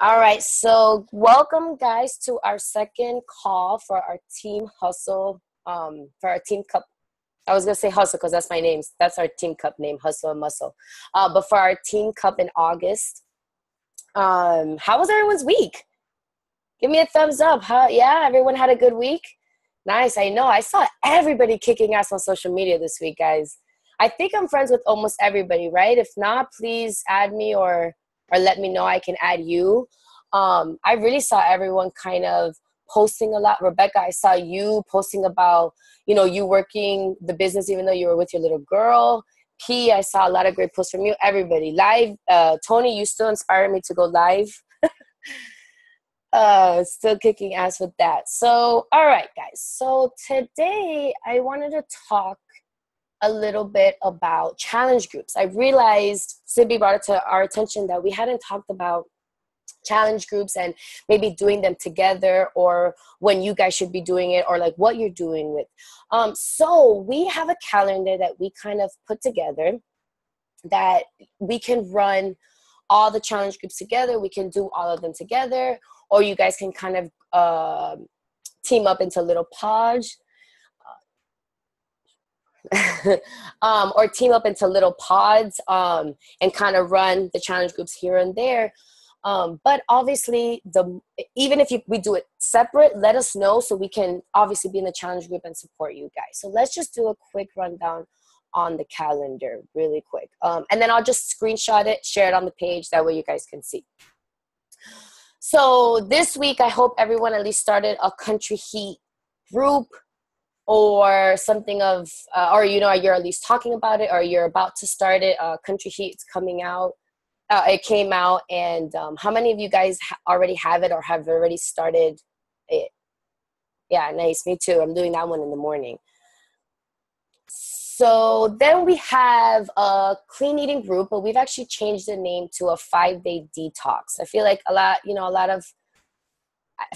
All right, so welcome guys to our second call for our team hustle. For our team cup. I was gonna say hustle because that's my name. That's our team cup name, hustle and muscle. But for our team cup in August, how was everyone's week? Give me a thumbs up. Huh? Yeah, everyone had a good week. Nice. I know. I saw everybody kicking ass on social media this week, guys. I think I'm friends with almost everybody, right? If not, please add me or let me know. I can add you. I really saw everyone kind of posting a lot. Rebecca, I saw you posting about, you working the business even though you were with your little girl. P, I saw a lot of great posts from you. Everybody live. Tony, you still inspire me to go live. Still kicking ass with that. So, all right, guys. So today I wanted to talk a little bit about challenge groups. I realized Sibby brought it to our attention that we hadn't talked about challenge groups and maybe doing them together, or when you guys should be doing it, or like what you're doing with. So we have a calendar that we kind of put together that we can run all the challenge groups together. We can do all of them together, or you guys can kind of team up into little pods. Or team up into little pods, and kind of run the challenge groups here and there. But obviously, even if we do it separate, let us know so we can obviously be in the challenge group and support you guys. So let's just do a quick rundown on the calendar really quick. And then I'll just screenshot it, share it on the page. That way you guys can see. So this week, I hope everyone at least started a Country Heat group, or something of, or you're at least talking about it, or you're about to start it. Country Heat's coming out. It came out, and how many of you guys already have it or have already started it? Yeah, nice. Me too. I'm doing that one in the morning. So then we have a clean eating group, but we've actually changed the name to a 5-day detox. I feel like a lot of,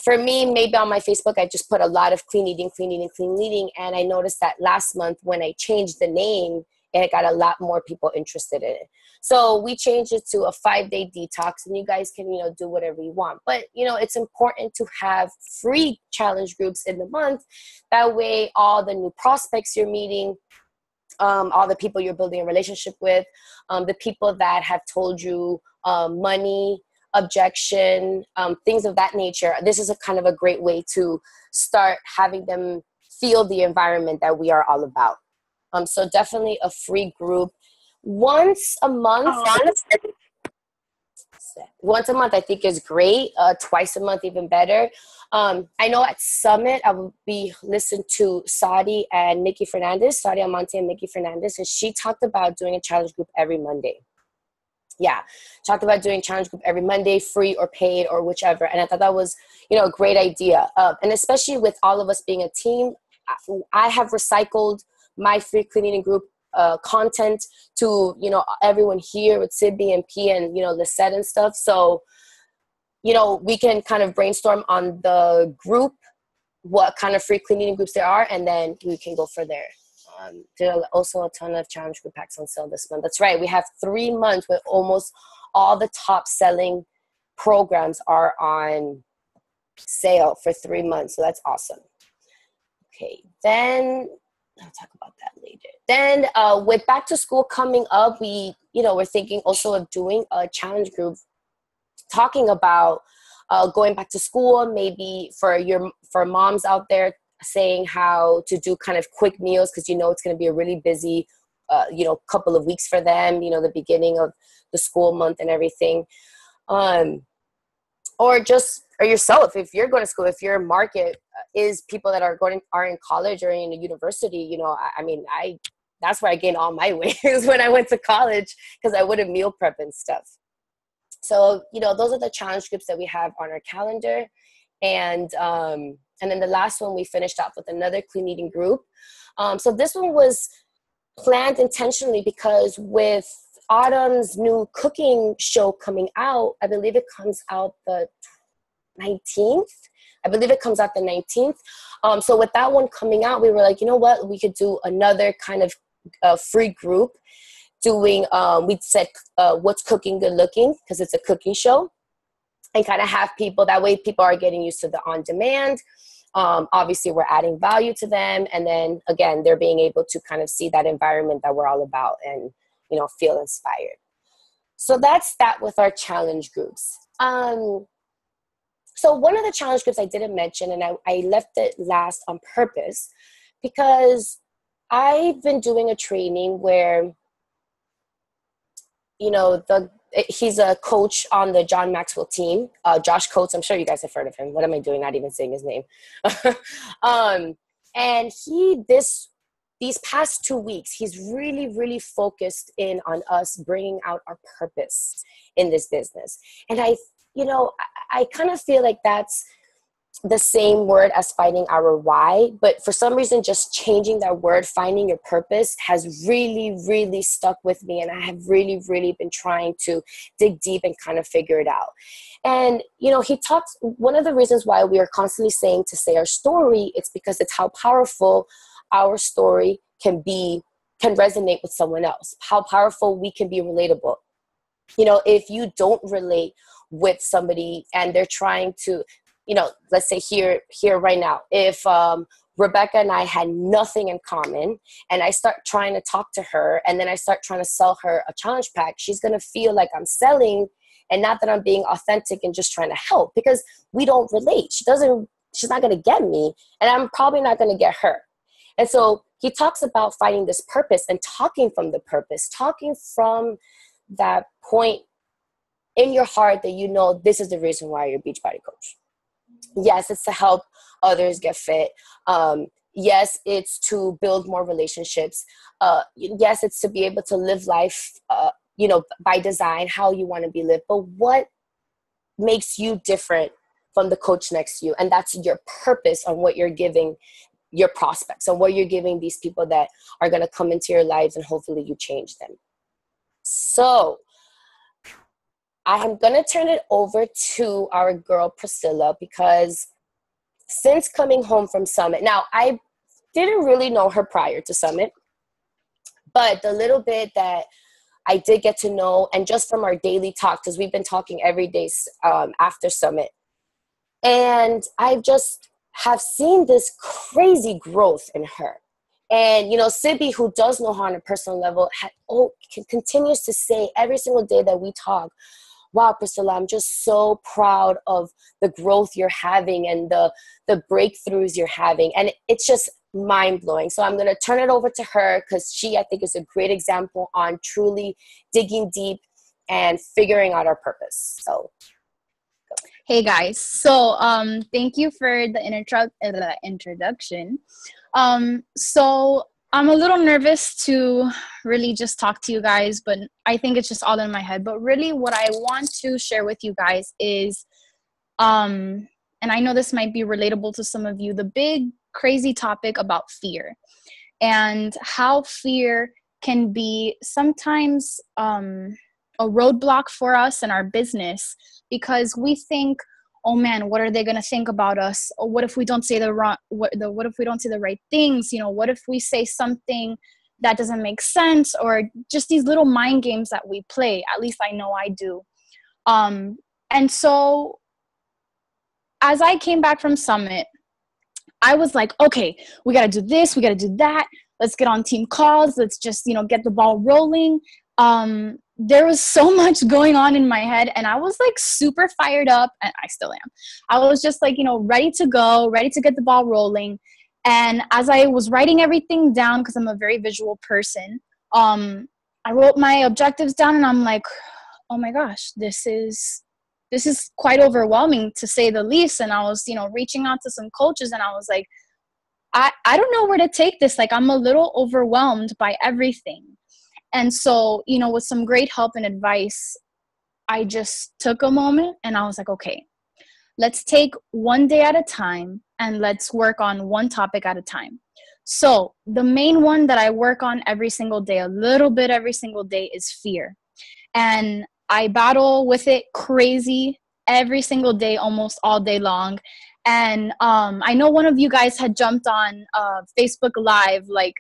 for me, maybe on my Facebook, I just put a lot of clean eating, clean eating, clean eating. And I noticed that last month when I changed the name, it got a lot more people interested in it. So we changed it to a 5-day detox, and you guys can, do whatever you want. But, it's important to have free challenge groups in the month. That way, all the new prospects you're meeting, all the people you're building a relationship with, the people that have told you money, objection, things of that nature. This is a kind of a great way to start having them feel the environment that we are all about. So definitely a free group once a month. Once a month, I think is great. Twice a month, even better. I know at Summit, I will be listening to Saudi and Nikki Fernandez, Saudi Amante and Nikki Fernandez, and she talked about doing a challenge group every Monday. Yeah, talked about doing challenge group every Monday, free or paid or whichever. And I thought that was, a great idea. And especially with all of us being a team, I have recycled my free cleaning group content to, everyone here with Sibby and P and, Lisette and stuff. So, we can kind of brainstorm on the group, what kind of free cleaning groups there are, and then we can go for there. There are also a ton of challenge group packs on sale this month. That's right. We have 3 months where almost all the top selling programs are on sale for 3 months. So that's awesome. Okay, then I'll talk about that later. Then with back to school coming up, we're thinking also of doing a challenge group talking about going back to school, maybe for moms out there, saying how to do kind of quick meals, because it's going to be a really busy couple of weeks for them, the beginning of the school month and everything. Or yourself, if you're going to school, if your market is people that are in college or in a university, that's where I gained all my weight is when I went to college, because I would have meal prep and stuff. So, those are the challenge groups that we have on our calendar. And then the last one, we finished off with another clean eating group. So this one was planned intentionally because with Autumn's new cooking show coming out, I believe it comes out the 19th. So with that one coming out, we were like, you know what? We could do another kind of free group doing, we said, what's cooking good looking, because it's a cooking show. and kind of have people, that way people are getting used to the on demand. Obviously we're adding value to them. And then again, they're being able to kind of see that environment that we're all about and, feel inspired. So that's that with our challenge groups. So one of the challenge groups I didn't mention, and I left it last on purpose, because I've been doing a training where, he's a coach on the John Maxwell team, Josh Coates. I'm sure you guys have heard of him. What am I doing? Not even saying his name. And these past 2 weeks, he's really, really focused in on us bringing out our purpose in this business. And I kind of feel like that's the same word as finding our why, but for some reason, just changing that word, finding your purpose, has really, really stuck with me. And I have really, really been trying to dig deep and kind of figure it out. And, he talks, one of the reasons why we are constantly saying to say our story, it's because it's how powerful our story can resonate with someone else, how powerful we can be relatable. If you don't relate with somebody and they're trying to, let's say here right now, if Rebecca and I had nothing in common and I start trying to talk to her and then I start trying to sell her a challenge pack, she's going to feel like I'm selling and not that I'm being authentic and just trying to help, because we don't relate. She's not going to get me, and I'm probably not going to get her. And so he talks about finding this purpose and talking from the purpose, talking from that point in your heart that this is the reason why you're a Beachbody coach. Yes, it's to help others get fit. Yes, it's to build more relationships. Yes, it's to be able to live life, by design, how you want to be lived. But what makes you different from the coach next to you? And that's your purpose on what you're giving your prospects, on what you're giving these people that are going to come into your lives, and hopefully you change them. So I am going to turn it over to our girl, Priscilla, because since coming home from Summit, now I didn't really know her prior to Summit, but the little bit that I did get to know, and just from our daily talk, because we've been talking every day after Summit, and I just have seen this crazy growth in her. And, Sibby, who does know her on a personal level, continues to say every single day that we talk, wow, Priscilla, I'm just so proud of the growth you're having and the breakthroughs you're having. And it's just mind-blowing. So I'm going to turn it over to her, because she, I think, is a great example on truly digging deep and figuring out our purpose. So hey guys, so thank you for the introduction. So I'm a little nervous to really just talk to you guys, but I think it's just all in my head. But really what I want to share with you guys is, and I know this might be relatable to some of you, the big crazy topic about fear, and how fear can be sometimes a roadblock for us in our business, because we think, oh man, what are they going to think about us? Or what if we don't say what if we don't say the right things? What if we say something that doesn't make sense? Or just these little mind games that we play. At least I know I do. And so as I came back from Summit, I was like, okay, we got to do this. We got to do that. Let's get on team calls. Let's just, get the ball rolling. There was so much going on in my head, and I was like super fired up, and I still am. I was just like, ready to go, ready to get the ball rolling. And as I was writing everything down, because I'm a very visual person, I wrote my objectives down, and I'm like, oh my gosh, this is quite overwhelming, to say the least. And I was, reaching out to some coaches, and I was like, I don't know where to take this. Like, I'm a little overwhelmed by everything. And so, with some great help and advice, I just took a moment and I was like, okay, let's take one day at a time and let's work on one topic at a time. So the main one that I work on every single day, a little bit every single day, is fear. And I battle with it crazy every single day, almost all day long. And I know one of you guys had jumped on Facebook Live like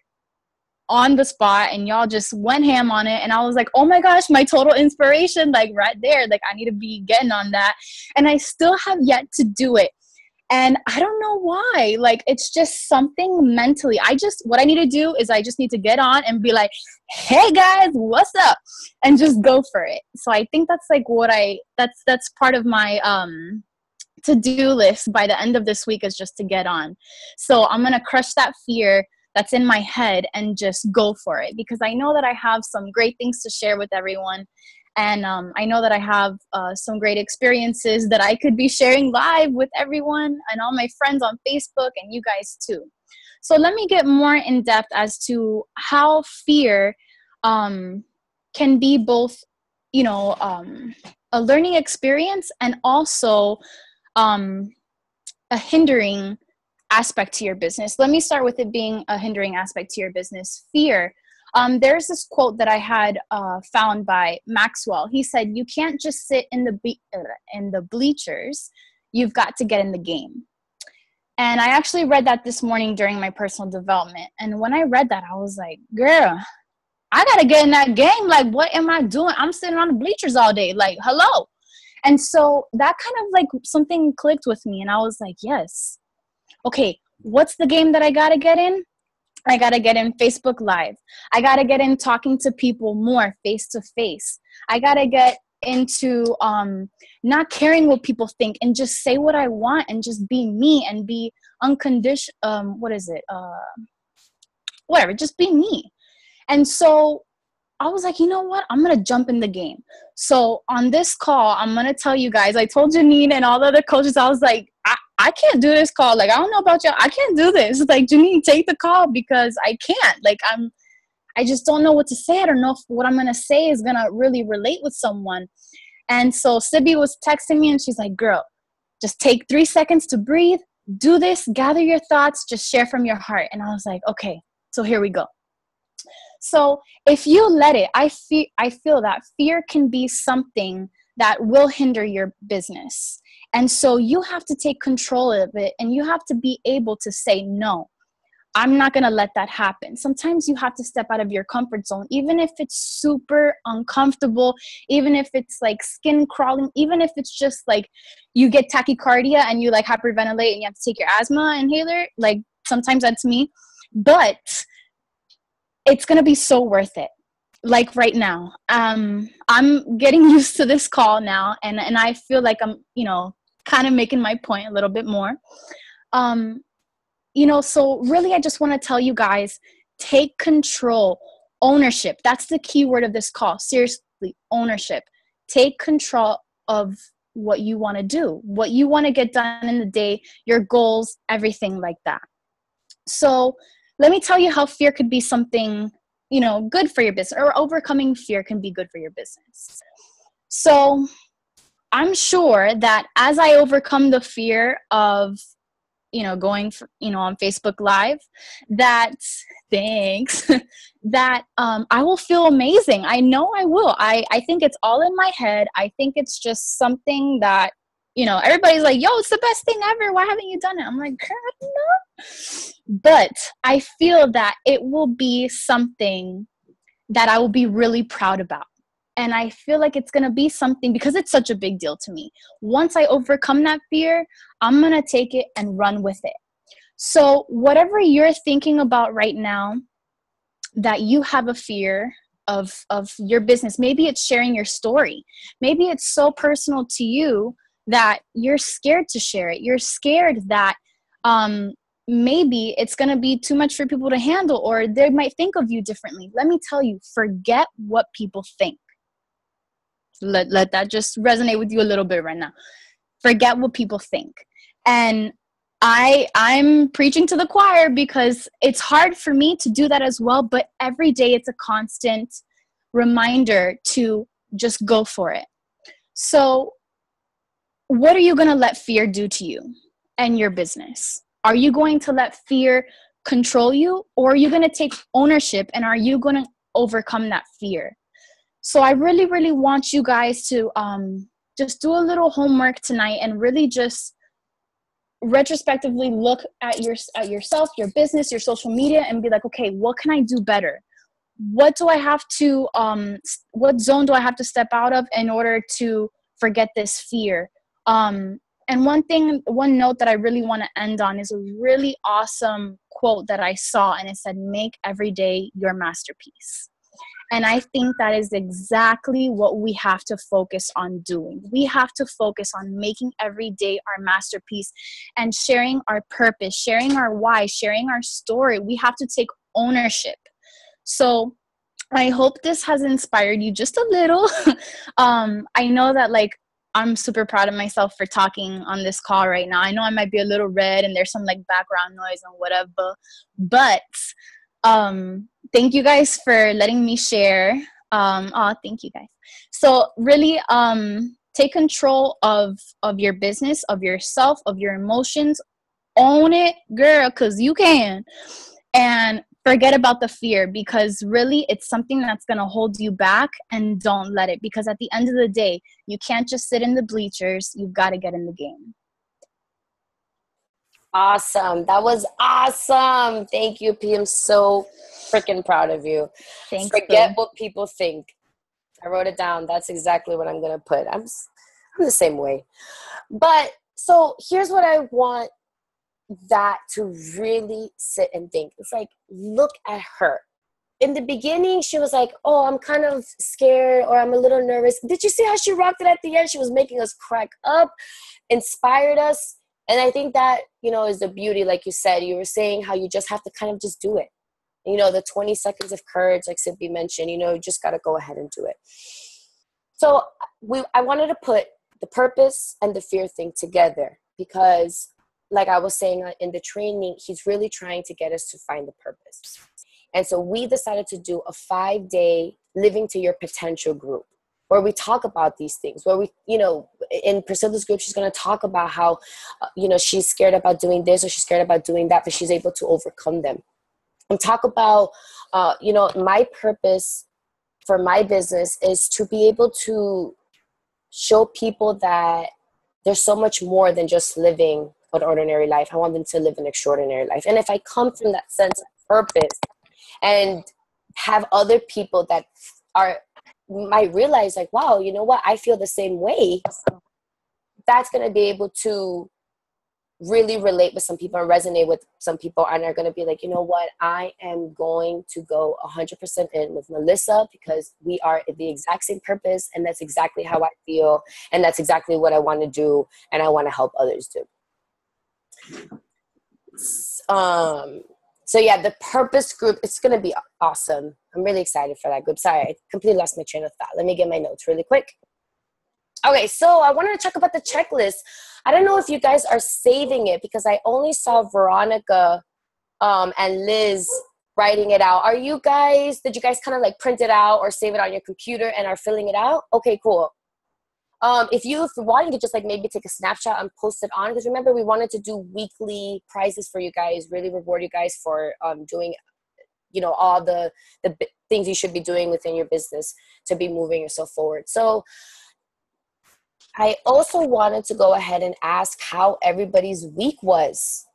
on the spot, and y'all just went ham on it. And I was like, oh my gosh, my total inspiration, like right there. Like I need to be getting on that. And I still have yet to do it. And I don't know why. Like, it's just something mentally. What I need to do is I just need to get on and be like, hey guys, what's up? And just go for it. So I think that's like that's part of my to-do list by the end of this week, is just to get on. So I'm going to crush that fear that's in my head and just go for it, because I know that I have some great things to share with everyone. And I know that I have some great experiences that I could be sharing live with everyone and all my friends on Facebook, and you guys too. So let me get more in depth as to how fear can be both, a learning experience and also a hindering aspect to your business. Let me start with it being a hindering aspect to your business. Fear. There's this quote that I had found by Maxwell. He said, "You can't just sit in the bleachers. You've got to get in the game." And I actually read that this morning during my personal development. And when I read that, I was like, girl, I got to get in that game. Like, what am I doing? I'm sitting on the bleachers all day. Like, hello. And so that kind of like something clicked with me. And I was like, yes. Okay, what's the game that I got to get in? I got to get in Facebook Live. I got to get in talking to people more face to face. I got to get into not caring what people think and just say what I want and just be me and be unconditional. Whatever, just be me. And so I was like, you know what? I'm going to jump in the game. So on this call, I'm going to tell you guys, I told Janine and all the other coaches, I was like, I can't do this call. Like, I don't know about y'all. I can't do this. Like, Janine, take the call, because I can't. Like, I just don't know what to say. I don't know if what I'm going to say is going to really relate with someone. And so Sibby was texting me and she's like, girl, just take 3 seconds to breathe, do this, gather your thoughts, just share from your heart. And I was like, okay, so here we go. So if you let it, I feel that fear can be something that will hinder your business. And so you have to take control of it, and you have to be able to say, no, I'm not going to let that happen. Sometimes you have to step out of your comfort zone, even if it's super uncomfortable, even if it's like skin crawling, even if it's just like you get tachycardia and you like hyperventilate and you have to take your asthma inhaler. Like sometimes that's me, but it's going to be so worth it. Like right now, I'm getting used to this call now, and I feel like I'm, kind of making my point a little bit more. So really I just want to tell you guys, take control, ownership. That's the key word of this call. Seriously, ownership. Take control of what you want to do, what you want to get done in the day, your goals, everything like that. So let me tell you how fear could be something, good for your business, or overcoming fear can be good for your business. So I'm sure that as I overcome the fear of, going for, on Facebook Live, that I will feel amazing. I know I will. I think it's all in my head. I think it's just something that, everybody's like, yo, it's the best thing ever. Why haven't you done it? I'm like, I don't know. But I feel that it will be something that I will be really proud about. And I feel like it's going to be something, because it's such a big deal to me. Once I overcome that fear, I'm going to take it and run with it. So whatever you're thinking about right now, that you have a fear of your business, maybe it's sharing your story. Maybe it's so personal to you that you're scared to share it. You're scared that maybe it's going to be too much for people to handle, or they might think of you differently. Let me tell you, forget what people think. Let that just resonate with you a little bit right now. Forget what people think. And I'm preaching to the choir, because it's hard for me to do that as well. But every day it's a constant reminder to just go for it. So what are you going to let fear do to you and your business? Are you going to let fear control you, or are you going to take ownership, and are you going to overcome that fear? So I really, really want you guys to just do a little homework tonight and really just retrospectively look at yourself, your business, your social media, and be like, okay, what can I do better? What do I have to what zone do I have to step out of in order to forget this fear? And one note that I really want to end on is a really awesome quote that I saw, and it said, make every day your masterpiece. And I think that is exactly what we have to focus on doing. We have to focus on making every day our masterpiece and sharing our purpose, sharing our why, sharing our story. We have to take ownership. So I hope this has inspired you just a little. I know that, like, I'm super proud of myself for talking on this call right now. I know I might be a little red and there's some like background noise and whatever, but thank you guys for letting me share. Thank you guys. So really take control of your business, of yourself, of your emotions. Own it, girl, because you can. And forget about the fear, because really it's something that's going to hold you back, and don't let it, because at the end of the day, you can't just sit in the bleachers. You've got to get in the game. Awesome. That was awesome. Thank you, P. I'm so freaking proud of you. Thanks. Forget what people think. I wrote it down. That's exactly what I'm going to put. I'm the same way. But so here's what I want that to really sit and think. It's like, look at her. In the beginning, she was like, oh, I'm kind of scared, or I'm a little nervous. Did you see how she rocked it at the end? She was making us crack up, inspired us. And I think that, you know, is the beauty. Like you said, you were saying how you just have to kind of just do it. You know, the 20 seconds of courage, like Sippy mentioned, you know, you just got to go ahead and do it. So I wanted to put the purpose and the fear thing together, because like I was saying in the training, he's really trying to get us to find the purpose. And so we decided to do a 5-day living to your potential group, where we talk about these things, where we, you know, in Priscilla's group, she's going to talk about how, you know, she's scared about doing this or she's scared about doing that, but she's able to overcome them. And talk about, you know, my purpose for my business is to be able to show people that there's so much more than just living an ordinary life. I want them to live an extraordinary life. And if I come from that sense of purpose and have other people that might realize like, wow, you know what, I feel the same way, that's going to be able to really relate with some people and resonate with some people, and are going to be like, you know what, I am going to go 100% in with Melissa, because we are the exact same purpose, and that's exactly how I feel, and that's exactly what I want to do, and I want to help others do. So yeah, the purpose group, it's going to be awesome. I'm really excited for that group. Sorry, I completely lost my train of thought. Let me get my notes really quick. Okay, so I wanted to talk about the checklist. I don't know if you guys are saving it, because I only saw Veronica and Liz writing it out. Did you guys kind of like print it out or save it on your computer and are filling it out? Okay, cool. If you're wanting to just like maybe take a snapshot and post it on, because remember, we wanted to do weekly prizes for you guys, really reward you guys for doing, you know, all the things you should be doing within your business to be moving yourself forward. So I also wanted to go ahead and ask how everybody's week was.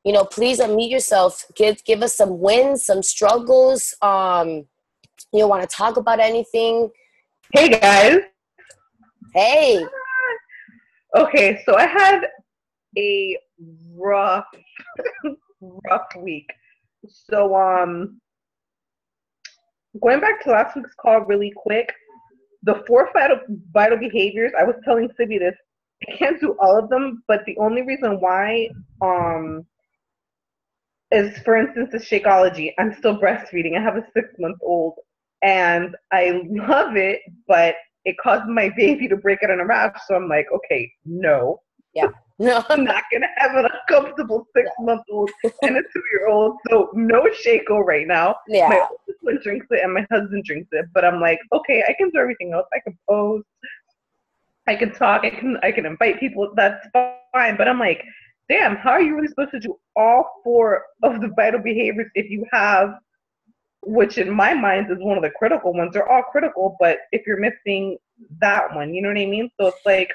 You know, please unmute yourself. Give us some wins, some struggles. You want to talk about anything? Hey, guys. Hey. Okay, so I had a rough week. So, going back to last week's call really quick, the 4 vital behaviors, I was telling Sibby this, I can't do all of them, but the only reason why is, for instance, the Shakeology. I'm still breastfeeding. I have a 6-month-old, and I love it, but it caused my baby to break out in a rash, so I'm like, okay, no. Yeah. No. I'm not going to have an uncomfortable 6-month-old and a 2-year-old, so no Shako right now. Yeah. My oldest one drinks it and my husband drinks it, but I'm like, okay, I can do everything else. I can post, I can talk, I can invite people, that's fine, but I'm like, damn, how are you really supposed to do all 4 of the vital behaviors if you have, which in my mind is one of the critical ones. They're all critical, but if you're missing that one, you know what I mean? So it's like,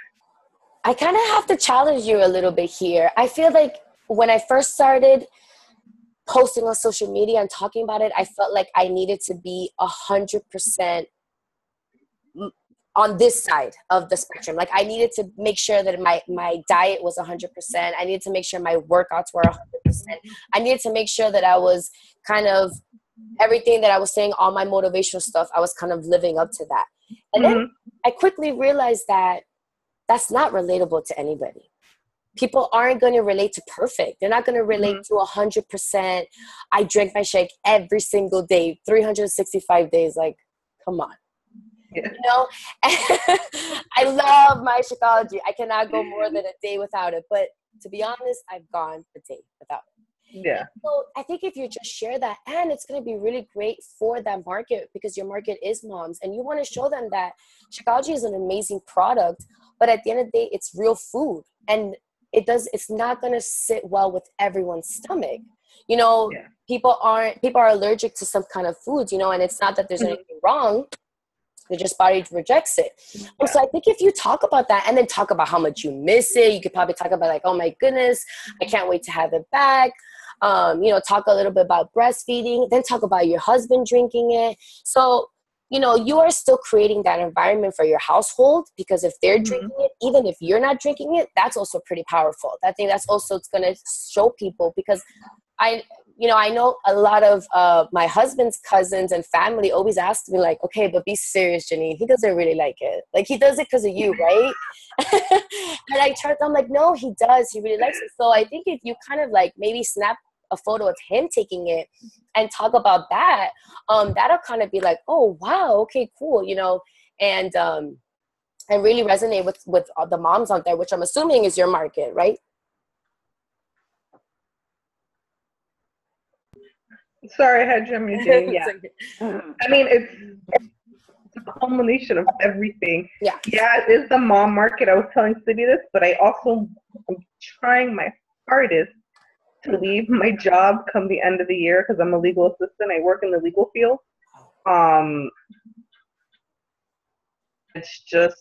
I kind of have to challenge you a little bit here. I feel like when I first started posting on social media and talking about it, I felt like I needed to be 100% on this side of the spectrum. Like I needed to make sure that my diet was 100%. I needed to make sure my workouts were 100%. I needed to make sure that I was kind of everything that I was saying, all my motivational stuff, I was kind of living up to that. And then I quickly realized that that's not relatable to anybody. People aren't going to relate to perfect. They're not going to relate to 100%. I drink my shake every single day, 365 days. Like, come on. Yeah. You know, I love my Shakeology. I cannot go more than a day without it. But to be honest, I've gone a day without it. Yeah. So I think if you just share that, and it's going to be really great for that market because your market is moms, and you want to show them that Shakeology is an amazing product, but at the end of the day, it's real food, and it's not going to sit well with everyone's stomach. You know, people are allergic to some kind of foods, you know, and it's not that there's anything wrong. Their just body rejects it. So I think if you talk about that and then talk about how much you miss it, you could probably talk about like, oh my goodness, I can't wait to have it back. You know, talk a little bit about breastfeeding, then talk about your husband drinking it. So, you know, you are still creating that environment for your household, because if they're drinking it, even if you're not drinking it, that's also pretty powerful. I think that's also going to show people, because I know a lot of my husband's cousins and family always ask me like, okay, but be serious, Janine. He doesn't really like it. Like, he does it because of you, right? And I'm like, no, he does. He really likes it. So I think if you kind of like maybe snap a photo of him taking it and talk about that, that'll kind of be like, oh, wow, okay, cool, you know, and really resonate with the moms out there, which I'm assuming is your market, right? Sorry, I had you on mute. Yeah. I mean, it's a culmination of everything. Yeah. Yeah, it is the mom market. I was telling Cindy this, but I also am trying my hardest to leave my job come the end of the year, because I'm a legal assistant. I work in the legal field. It's just,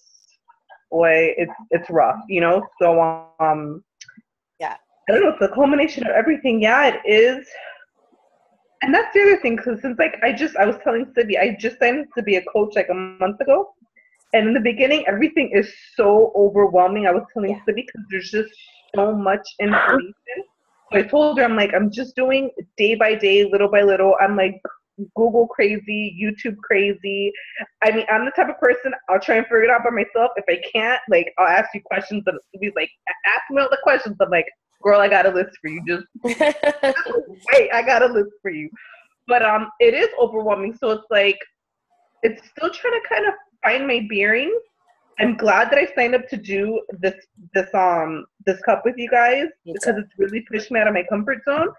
boy, it's rough, you know? So, yeah. I don't know, it's the culmination of everything. Yeah, it is. And that's the other thing, because since like I was telling Cindy, I just signed up to be a coach like a month ago. And in the beginning, everything is so overwhelming. I was telling Cindy, because there's just so much information. So I told her, I'm like, I'm just doing day by day, little by little. I'm like Google crazy, YouTube crazy. I mean, I'm the type of person, I'll try and figure it out by myself. If I can't, like, I'll ask you questions. And Cindy's like, ask me all the questions. I'm like, girl, I got a list for you. Just wait, I got a list for you. But it is overwhelming. So it's like, it's still trying to kind of find my bearings. I'm glad that I signed up to do this cup with you guys, because it's really pushed me out of my comfort zone.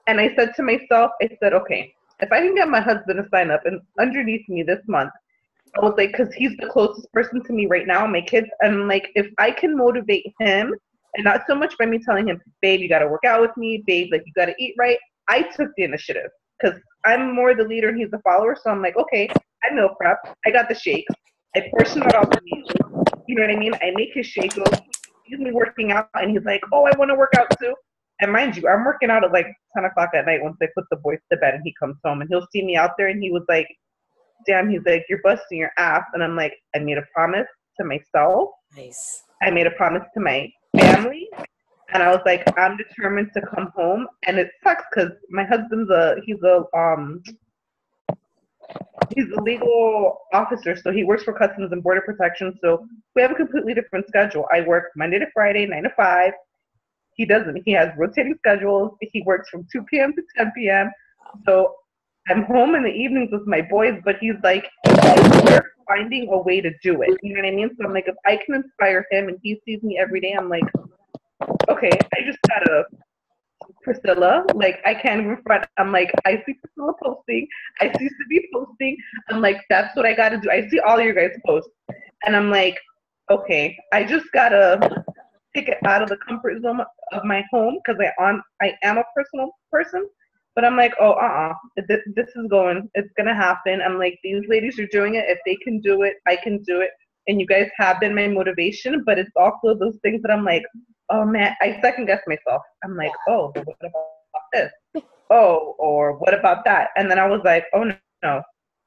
And I said to myself, okay, if I can get my husband to sign up and underneath me this month, I was like, because he's the closest person to me right now, my kids. And I'm like, if I can motivate him, and not so much by me telling him, babe, you got to work out with me, babe, like, you got to eat right. I took the initiative, because I'm more the leader and he's the follower. So I'm like, okay, I meal prep. I got the shakes. I portion out all the meals. You know what I mean? I make his shake. He's me working out, and he's like, oh, I want to work out too. And mind you, I'm working out at like 10 o'clock at night once I put the boys to bed, and he comes home and he'll see me out there, and he was like, damn, he's like, you're busting your ass. And I'm like, I made a promise to myself. Nice. I made a promise to my family. And I was like, I'm determined to come home. And it sucks because my husband's he's a legal officer, so he works for Customs and Border Protection. So we have a completely different schedule. I work Monday to Friday, 9 to 5. He doesn't. He has rotating schedules. He works from 2 p.m. to 10 p.m. So I'm home in the evenings with my boys, but he's like, they're finding a way to do it. You know what I mean? So I'm like, if I can inspire him and he sees me every day, I'm like, okay, I just gotta Priscilla, like, I can't even front. I'm like, I see Priscilla posting, I see Cindy posting. I'm like, that's what I gotta do. I see all your guys post, and I'm like, okay, I just gotta take it out of the comfort zone of my home, because I am a personal person. But I'm like, this is going, it's gonna happen. I'm like, these ladies are doing it. If they can do it, I can do it. and you guys have been my motivation, but it's also those things that I'm like, oh man, I second guess myself. I'm like, oh, but what about this? Oh, or what about that? And then I was like, oh no.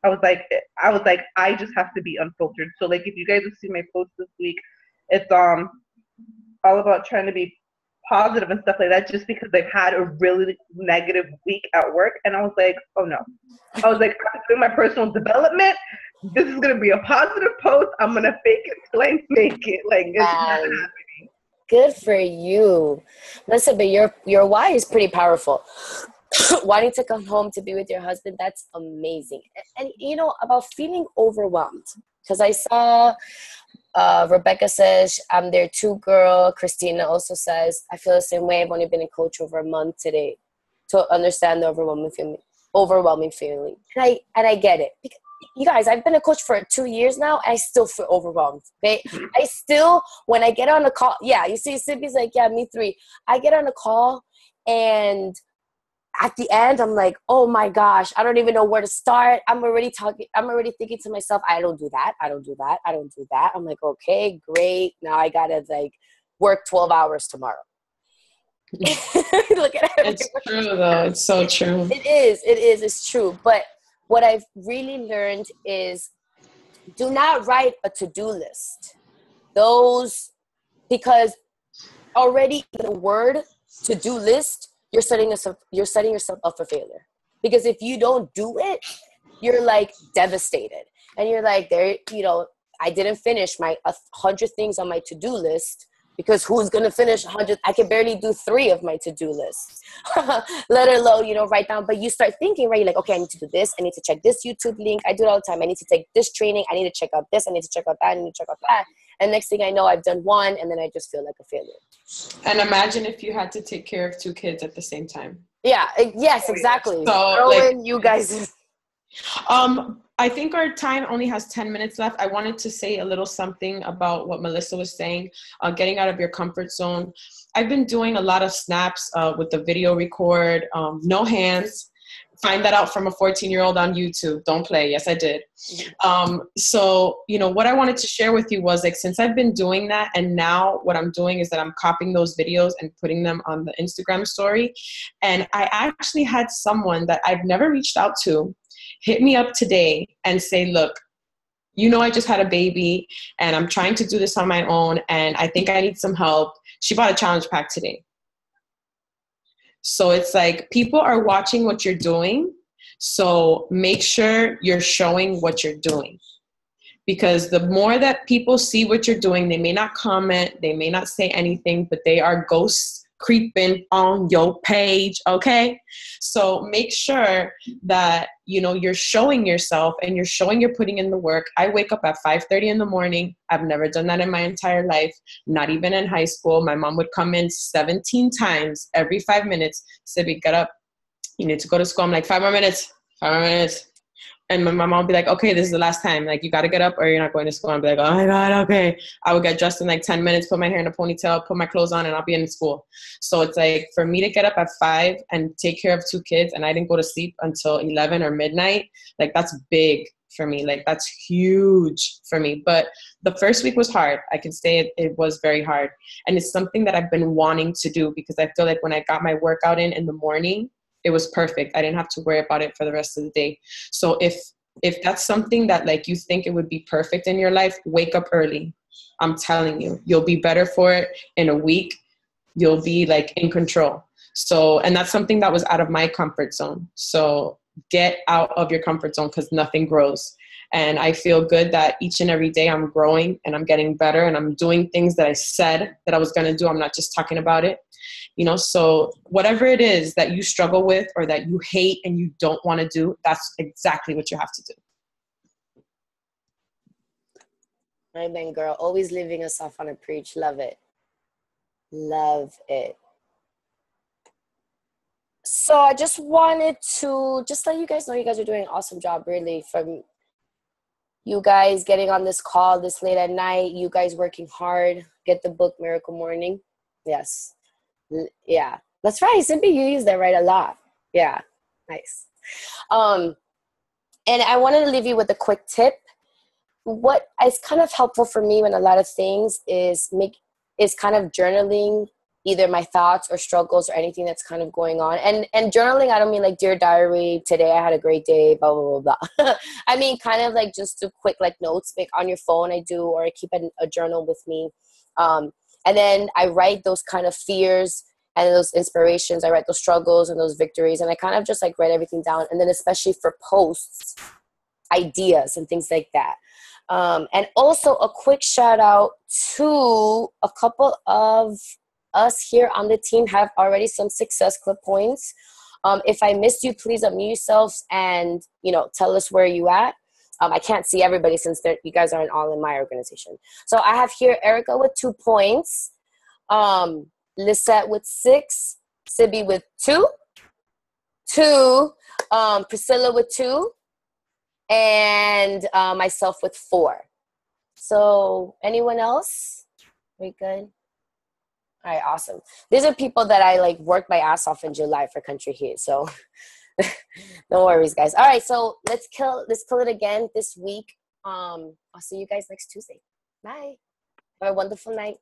I was like, I just have to be unfiltered. So like, if you guys have seen my post this week, it's all about trying to be positive and stuff like that, just because I've had a really negative week at work. And I was like, oh no. I was like, I'm doing my personal development. This is gonna be a positive post. I'm gonna fake it till I make it. Like, it's not happening. Good for you. Listen, but your why is pretty powerful. Wanting to come home to be with your husband, that's amazing. And you know, about feeling overwhelmed, because I saw Rebecca says, I'm there too, girl. Christina also says, I feel the same way. I've only been in coach over a month today to understand the overwhelming feeling. And I get it. Because, you guys, I've been a coach for 2 years now. And I still feel overwhelmed. Okay? I still, when I get on a call, yeah, you see, Sippy's like, yeah, me 3. I get on a call and at the end, I'm like, oh my gosh, I don't even know where to start. I'm already thinking to myself, I don't do that. I'm like, okay, great. Now I gotta like work 12 hours tomorrow. Look at it. It's true though. It's so true. It is. It's true. But what I've really learned is do not write a to-do list. Because already the word to-do list, you're setting yourself up for failure. Because if you don't do it, you're like devastated. And you're like, I didn't finish my 100 things on my to-do list, because who's going to finish 100? I can barely do 3 of my to-do lists, let alone, write down. But you start thinking, right? You're like, okay, I need to do this. I need to check this YouTube link. I do it all the time. I need to take this training. I need to check out this. I need to check out that. I need to check out that. And next thing I know, I've done 1, and then I just feel like a failure. And imagine if you had to take care of 2 kids at the same time. Yeah. Yes, exactly. So, you guys. I think our time only has 10 minutes left. I wanted to say a little something about what Melissa was saying, getting out of your comfort zone. I've been doing a lot of snaps with the video record, no hands. Find that out from a 14-year-old on YouTube. Don't play. Yes, I did. So, what I wanted to share with you was, like, since I've been doing that, and now what I'm doing is that I'm copying those videos and putting them on the Instagram story. And I actually had someone that I've never reached out to hit me up today and say, look, I just had a baby and I'm trying to do this on my own and I think I need some help. She bought a challenge pack today. So it's like people are watching what you're doing. So make sure you're showing what you're doing. Because the more that people see what you're doing, they may not comment, they may not say anything, but they are ghosts creeping on your page, okay? So make sure that, you're showing yourself and you're showing you're putting in the work. I wake up at 5:30 in the morning. I've never done that in my entire life, not even in high school. My mom would come in 17 times every 5 minutes. Sibby, get up. You need to go to school. I'm like, 5 more minutes. And my mom would be like, okay, this is the last time. Like, you got to get up or you're not going to school. I'd be like, oh my God, okay. I would get dressed in like 10 minutes, put my hair in a ponytail, put my clothes on, and I'll be in school. So it's like, for me to get up at 5 and take care of 2 kids, and I didn't go to sleep until 11 or midnight, like, that's big for me. Like, that's huge for me. But the first week was hard. I can say it was very hard. And it's something that I've been wanting to do because I feel like when I got my workout in the morning, it was perfect. I didn't have to worry about it for the rest of the day. So if that's something that like you think it would be perfect in your life, wake up early. I'm telling you, you'll be better for it in a week. You'll be like in control. So, and that's something that was out of my comfort zone. So get out of your comfort zone because nothing grows. And I feel good that each and every day I'm growing and I'm getting better and I'm doing things that I said that I was going to do. I'm not just talking about it. So whatever it is that you struggle with or that you hate and you don't want to do, that's exactly what you have to do. Amen, girl. Always leaving us off on a preach. Love it. Love it. So I just wanted to just let you guys know you guys are doing an awesome job, really, from you guys getting on this call this late at night, you guys working hard, get the book Miracle Morning. Yes. Yeah, that's right. Simply you use that right a lot. Yeah, nice. And I wanted to leave you with a quick tip. what is kind of helpful for me when a lot of things is kind of journaling either my thoughts or struggles or anything that's kind of going on. And journaling, I don't mean like dear diary, today I had a great day, blah, blah, blah, blah. I mean kind of like just do quick like notes like on your phone I do, or I keep a journal with me. And then I write those kind of fears and those inspirations. I write those struggles and those victories, and I kind of just like write everything down. And then especially for posts, ideas and things like that. And also a quick shout out to a couple of us here on the team have already some success clip points. If I missed you, please unmute yourselves and, tell us where you at. I can't see everybody since you guys aren't all in my organization. So I have here Erica with 2 points, Lisette with 6, Sibby with 2, Priscilla with 2, and myself with 4. So anyone else? We good? All right, awesome. These are people that I like worked my ass off in July for Country Heat. So no worries, guys. All right, so let's kill it again this week. I'll see you guys next Tuesday. Bye. Have a wonderful night.